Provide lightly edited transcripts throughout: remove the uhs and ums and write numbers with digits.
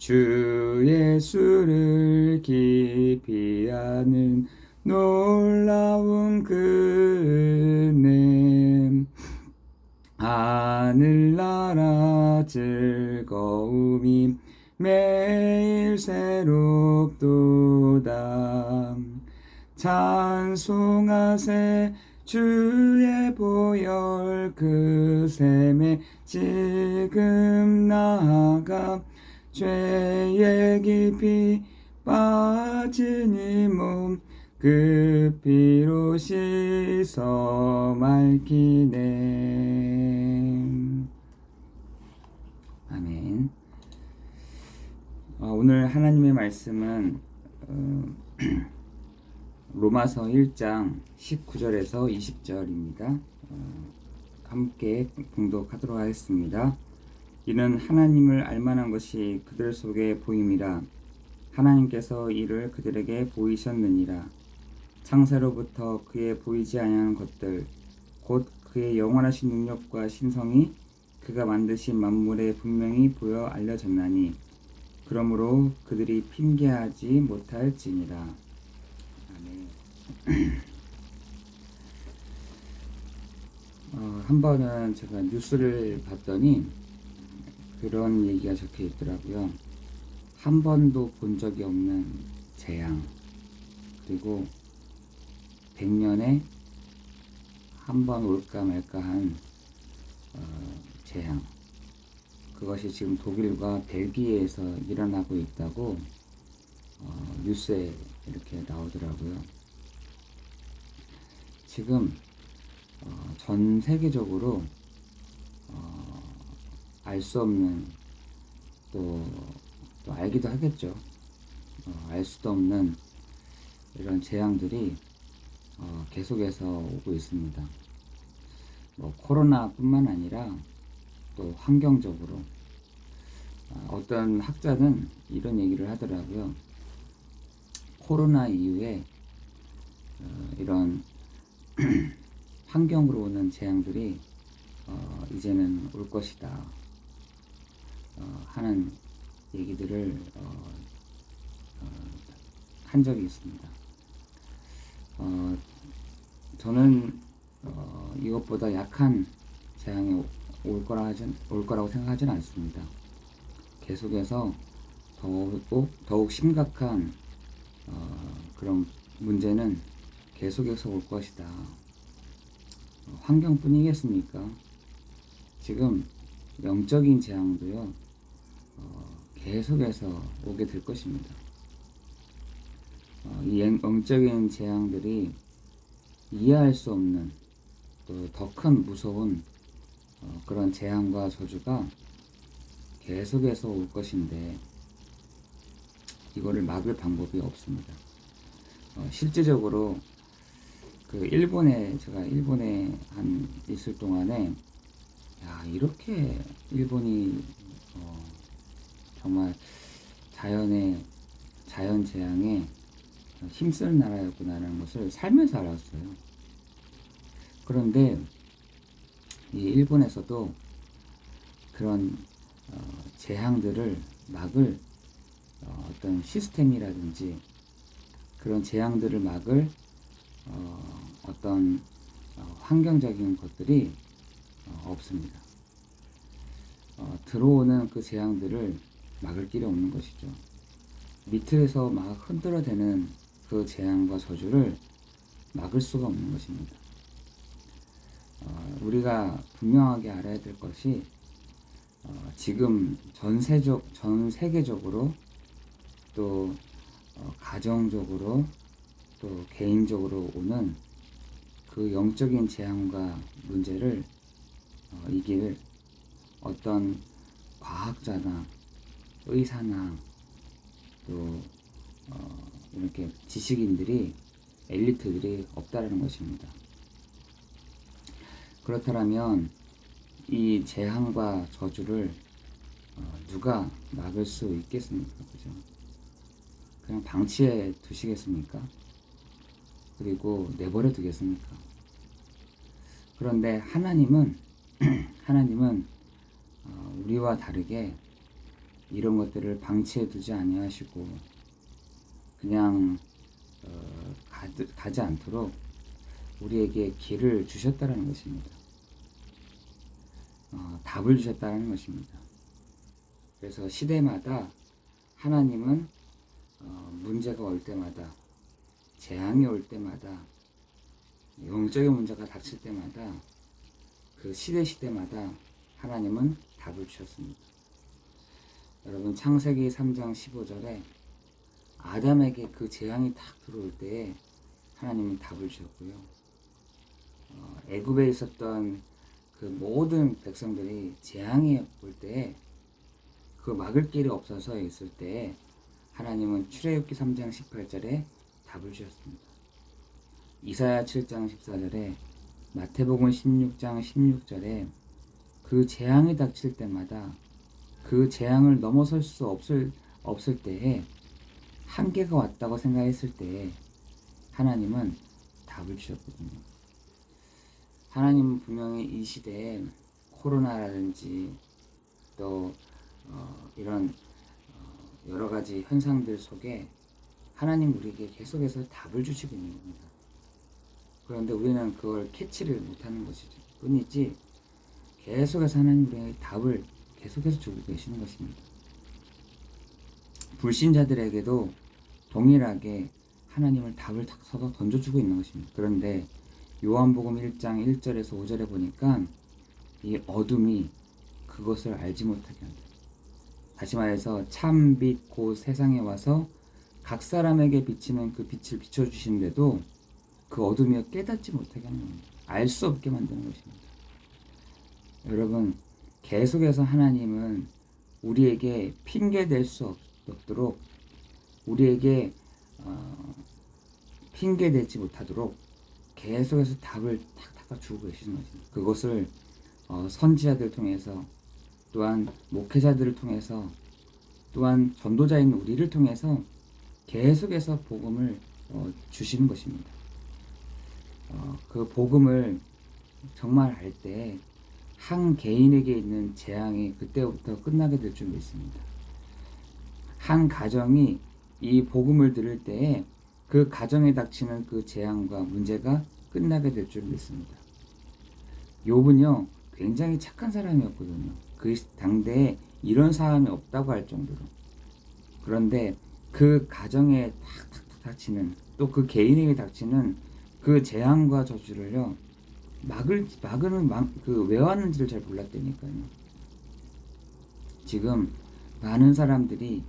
주 예수를 깊이 아는 놀라운 그네 하늘나라 즐거움이 매일 새롭도다. 찬송하세 주의 보혈 그 샘에 지금 나아가 죄에 깊이 빠진 이 몸 그 피로 씻어 맑히네. 아멘. 오늘 하나님의 말씀은 로마서 1장 19절에서 20절입니다. 함께 봉독하도록 하겠습니다. 이는 하나님을 알만한 것이 그들 속에 보임이라. 하나님께서 이를 그들에게 보이셨느니라. 창세로부터 그의 보이지 아니하는 것들 곧 그의 영원하신 능력과 신성이 그가 만드신 만물에 분명히 보여 알려졌나니 그러므로 그들이 핑계하지 못할지니라. 아멘. 한 번은 제가 뉴스를 봤더니 그런 얘기가 적혀 있더라고요. 한 번도 본 적이 없는 재앙, 그리고 100년에 한 번 올까 말까한 재앙, 그것이 지금 독일과 벨기에에서 일어나고 있다고 뉴스에 이렇게 나오더라고요. 지금 전 세계적으로 알 수 없는, 또 알기도 하겠죠. 알 수도 없는 이런 재앙들이 계속해서 오고 있습니다. 코로나뿐만 아니라 또 환경적으로 어떤 학자는 이런 얘기를 하더라고요. 코로나 이후에 이런 환경으로 오는 재앙들이 이제는 올 것이다 하는 얘기들을 한 적이 있습니다. 저는 이것보다 약한 재앙이 올 거라고 생각하지는 않습니다. 계속해서 더욱 심각한 그런 문제는 계속해서 올 것이다. 환경뿐이겠습니까? 지금 영적인 재앙도요, 계속해서 오게 될 것입니다. 이 영적인 재앙들이 이해할 수 없는, 또 더 큰 무서운 그런 재앙과 저주가 계속해서 올 것인데 이거를 막을 방법이 없습니다. 실제적으로 제가 일본에 있을 동안에 이렇게 일본이 정말 자연 재앙에 힘쓰는 나라였구나라는 것을 살면서 알았어요. 그런데 이 일본에서도 그런 재앙들을 막을 어떤 시스템이라든지 그런 재앙들을 막을 어떤 환경적인 것들이 없습니다. 들어오는 그 재앙들을 막을 길이 없는 것이죠. 밑에서 막 흔들어대는 그 재앙과 저주를 막을 수가 없는 것입니다. 우리가 분명하게 알아야 될 것이 지금 전 세계적으로 또 가정적으로 또 개인적으로 오는 그 영적인 재앙과 문제를 이길 어떤 과학자나 의사나 또 이렇게 지식인들이, 엘리트들이 없다라는 것입니다. 그렇다면 이 재앙과 저주를 누가 막을 수 있겠습니까? 그죠? 그냥 방치해 두시겠습니까? 그리고 내버려 두겠습니까? 그런데 하나님은 우리와 다르게 이런 것들을 방치해 두지 아니하시고 그냥 가지 않도록 우리에게 길을 주셨다는 것입니다. 답을 주셨다는 것입니다. 그래서 시대마다 하나님은 문제가 올 때마다, 재앙이 올 때마다, 영적인 문제가 닥칠 때마다, 그 시대마다 하나님은 답을 주셨습니다. 여러분, 창세기 3장 15절에 아담에게 그 재앙이 딱 들어올 때에 하나님은 답을 주셨고요. 애굽에 있었던 그 모든 백성들이 재앙이 올 때에 그 막을 길이 없어서 있을 때에 하나님은 출애굽기 3장 18절에 답을 주셨습니다. 이사야 7장 14절에, 마태복음 16장 16절에 그 재앙이 닥칠 때마다 그 재앙을 넘어설 수 없을 때에, 한계가 왔다고 생각했을 때에 하나님은 답을 주셨거든요. 하나님은 분명히 이 시대에 코로나라든지 또 이런 여러 가지 현상들 속에 하나님 우리에게 계속해서 답을 주시고 있는 겁니다. 그런데 우리는 그걸 캐치를 못하는 것이죠. 뿐이지 계속해서 하나님 우리에게 답을 계속해서 주고 계시는 것입니다. 불신자들에게도 동일하게 하나님을 답을 탁 서서 던져주고 있는 것입니다. 그런데 요한복음 1장 1절에서 5절에 보니까 이 어둠이 그것을 알지 못하게 한다. 다시 말해서 참빛 곧 세상에 와서 각 사람에게 비치는 그 빛을 비춰주시는데도 그 어둠이 깨닫지 못하게 하는 겁니다. 알 수 없게 만드는 것입니다. 여러분, 계속해서 하나님은 우리에게 핑계 댈 수 없도록, 우리에게 핑계 대지 못하도록 계속해서 답을 탁탁 주고 계시는 것입니다. 그것을 선지자들 통해서, 또한 목회자들을 통해서, 또한 전도자인 우리를 통해서 계속해서 복음을 주시는 것입니다. 그 복음을 정말 알 때 한 개인에게 있는 재앙이 그때부터 끝나게 될 줄 믿습니다. 한 가정이 이 복음을 들을 때에 그 가정에 닥치는 그 재앙과 문제가 끝나게 될 줄 믿습니다. 욥은요, 굉장히 착한 사람이었거든요. 그 당대에 이런 사람이 없다고 할 정도로. 그런데 그 가정에 탁탁탁 닥치는, 또 그 개인에게 닥치는 그 재앙과 저주를요, 왜 왔는지를 잘 몰랐다니까요. 지금 많은 사람들이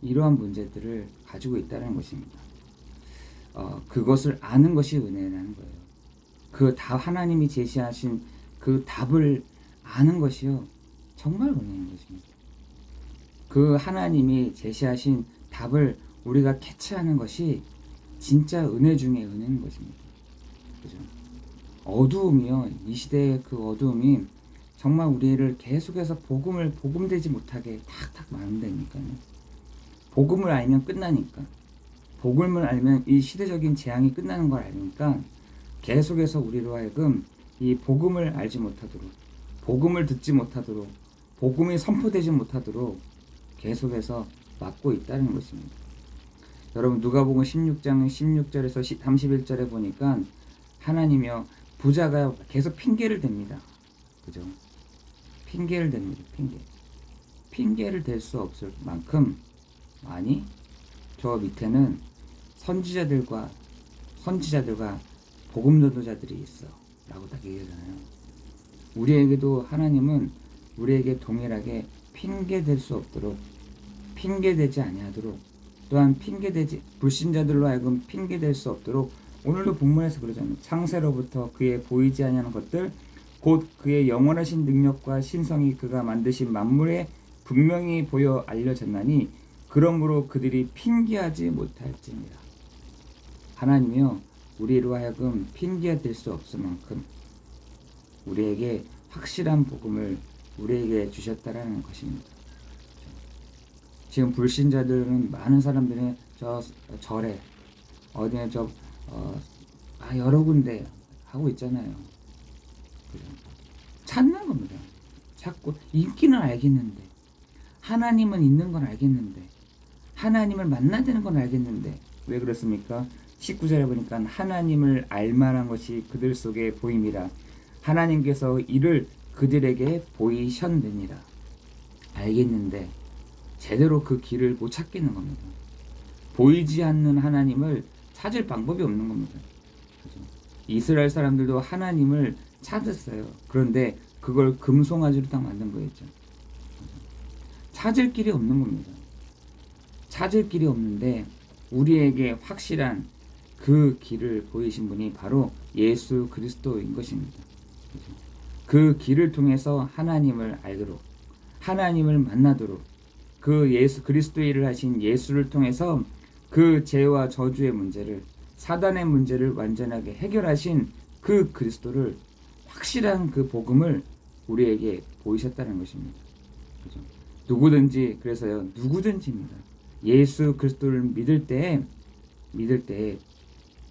이러한 문제들을 가지고 있다는 것입니다. 그것을 아는 것이 은혜라는 거예요. 그 하나님이 제시하신 그 답을 아는 것이요, 정말 은혜인 것입니다. 그 하나님이 제시하신 답을 우리가 캐치하는 것이 진짜 은혜 중에 은혜인 것입니다. 그죠? 어두움이요, 이 시대의 그 어두움이 정말 우리를 계속해서 복음되지 못하게 탁탁 만든다니까요. 복음을 알면 끝나니까. 복음을 알면 이 시대적인 재앙이 끝나는 걸 알니까 계속해서 우리로 하여금 이 복음을 알지 못하도록, 복음을 듣지 못하도록, 복음이 선포되지 못하도록 계속해서 막고 있다는 것입니다. 여러분, 누가복음 16장 16절에서 31절에 보니까 하나님이요, 부자가 계속 핑계를 댑니다. 그죠? 핑계를 댑니다. 핑계를 댈 수 없을 만큼, 아니, 저 밑에는 선지자들과 복음 전도자들이 있어 라고 딱 얘기하잖아요. 우리에게도 하나님은 우리에게 동일하게 핑계댈 수 없도록, 핑계대지 아니하도록, 또한 불신자들로 하여금 핑계댈 수 없도록, 오늘도 본문에서 그러잖아요. 창세로부터 그의 보이지 아니하는 것들, 곧 그의 영원하신 능력과 신성이 그가 만드신 만물에 분명히 보여 알려졌나니 그러므로 그들이 핑계하지 못할지니라. 하나님이요, 우리로 하여금 핑계될 수 없을 만큼 우리에게 확실한 복음을 우리에게 주셨다라는 것입니다. 지금 불신자들은, 많은 자들은 절에 어디에 여러 군데 하고 있잖아요. 그죠? 찾는 겁니다. 자꾸 인기는 알겠는데 하나님은 있는 건 알겠는데, 하나님을 만나야 되는 건 알겠는데 왜 그렇습니까? 19절에 보니까 하나님을 알만한 것이 그들 속에 보임이라. 하나님께서 이를 그들에게 보이셨느니라. 알겠는데 제대로 그 길을 못 찾겠는 겁니다. 보이지 않는 하나님을 찾을 방법이 없는 겁니다. 그죠? 이스라엘 사람들도 하나님을 찾았어요. 그런데 그걸 금송아지로 딱 만든 거였죠. 찾을 길이 없는 겁니다. 찾을 길이 없는데 우리에게 확실한 그 길을 보이신 분이 바로 예수 그리스도인 것입니다. 그죠? 그 길을 통해서 하나님을 알도록, 하나님을 만나도록, 그 예수 그리스도의 일을 하신 예수를 통해서 그 죄와 저주의 문제를, 사단의 문제를 완전하게 해결하신 그 그리스도를, 확실한 그 복음을 우리에게 보이셨다는 것입니다. 그죠? 누구든지, 그래서요, 누구든지입니다. 예수 그리스도를 믿을 때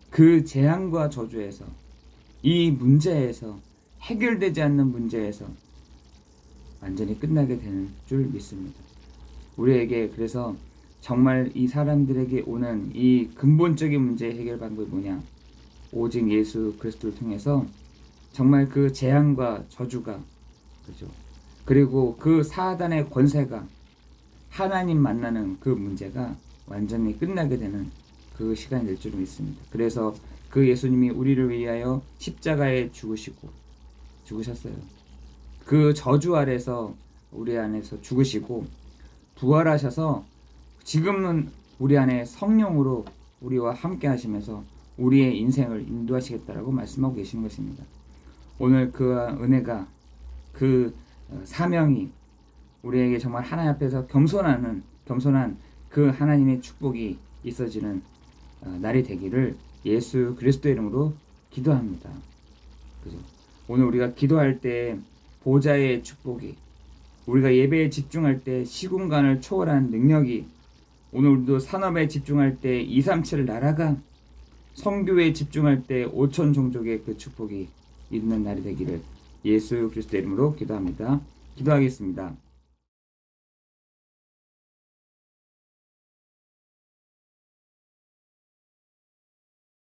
그 재앙과 저주에서, 이 문제에서, 해결되지 않는 문제에서 완전히 끝나게 되는 줄 믿습니다. 우리에게 그래서 정말 이 사람들에게 오는 이 근본적인 문제의 해결 방법이 뭐냐? 오직 예수 그리스도를 통해서 정말 그 재앙과 저주가, 그죠? 그리고 그 사단의 권세가 하나님 만나는 그 문제가 완전히 끝나게 되는 그 시간이 될 줄 믿습니다. 그래서 그 예수님이 우리를 위하여 십자가에 죽으셨어요. 그 저주 아래서 우리 안에서 죽으시고 부활하셔서 지금은 우리 안에 성령으로 우리와 함께 하시면서 우리의 인생을 인도하시겠다라고 말씀하고 계신 것입니다. 오늘 그 은혜가, 그 사명이 우리에게 정말 하나님 앞에서 겸손한 그 하나님의 축복이 있어지는 날이 되기를 예수 그리스도의 이름으로 기도합니다. 그죠? 오늘 우리가 기도할 때 보좌의 축복이, 우리가 예배에 집중할 때 시공간을 초월한 능력이, 오늘 우리도 산업에 집중할 때 237 나라가, 선교에 집중할 때 5천 종족의 그 축복이 있는 날이 되기를 예수 그리스도의 이름으로 기도합니다. 기도하겠습니다.